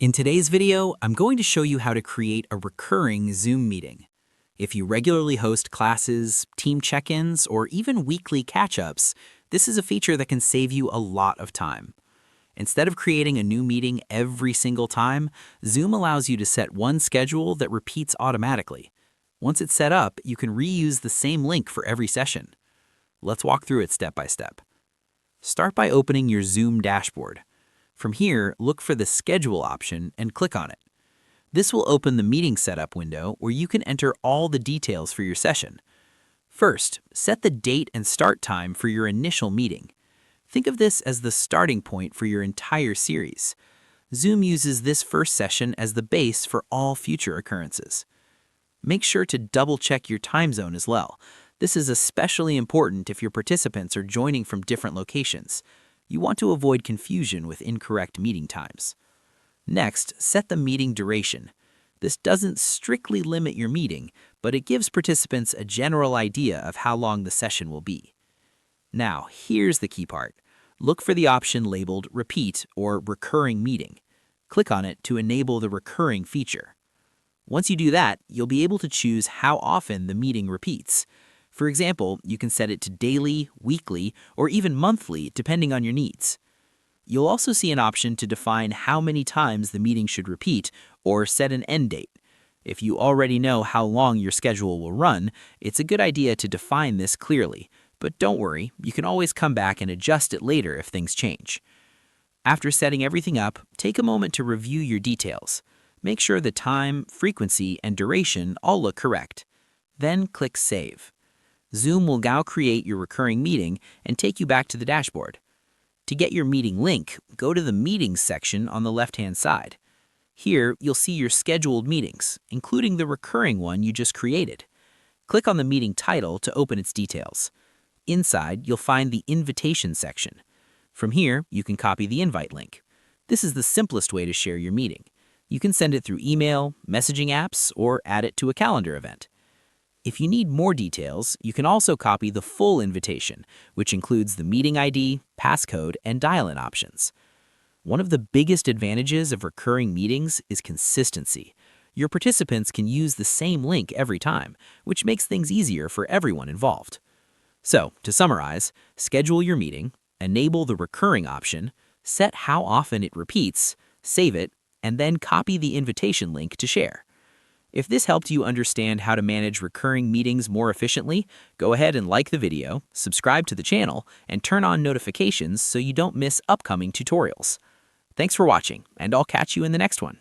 In today's video, I'm going to show you how to create a recurring Zoom meeting. If you regularly host classes, team check-ins, or even weekly catch-ups, this is a feature that can save you a lot of time. Instead of creating a new meeting every single time, Zoom allows you to set one schedule that repeats automatically. Once it's set up, you can reuse the same link for every session. Let's walk through it step by step. Start by opening your Zoom dashboard. From here, look for the Schedule option and click on it. This will open the meeting setup window where you can enter all the details for your session. First, set the date and start time for your initial meeting. Think of this as the starting point for your entire series. Zoom uses this first session as the base for all future occurrences. Make sure to double-check your time zone as well. This is especially important if your participants are joining from different locations. You want to avoid confusion with incorrect meeting times. Next, set the meeting duration. This doesn't strictly limit your meeting, but it gives participants a general idea of how long the session will be. Now, here's the key part. Look for the option labeled Repeat or Recurring Meeting. Click on it to enable the recurring feature. Once you do that, you'll be able to choose how often the meeting repeats. For example, you can set it to daily, weekly, or even monthly, depending on your needs. You'll also see an option to define how many times the meeting should repeat or set an end date. If you already know how long your schedule will run, it's a good idea to define this clearly. But don't worry, you can always come back and adjust it later if things change. After setting everything up, take a moment to review your details. Make sure the time, frequency, and duration all look correct. Then click Save. Zoom will now create your recurring meeting and take you back to the dashboard. To get your meeting link, go to the Meetings section on the left-hand side. Here, you'll see your scheduled meetings, including the recurring one you just created. Click on the meeting title to open its details. Inside, you'll find the Invitation section. From here, you can copy the invite link. This is the simplest way to share your meeting. You can send it through email, messaging apps, or add it to a calendar event. If you need more details, you can also copy the full invitation, which includes the meeting ID, passcode, and dial-in options. One of the biggest advantages of recurring meetings is consistency. Your participants can use the same link every time, which makes things easier for everyone involved. So, to summarize, schedule your meeting, enable the recurring option, set how often it repeats, save it, and then copy the invitation link to share. If this helped you understand how to manage recurring meetings more efficiently, go ahead and like the video, subscribe to the channel, and turn on notifications so you don't miss upcoming tutorials. Thanks for watching, and I'll catch you in the next one.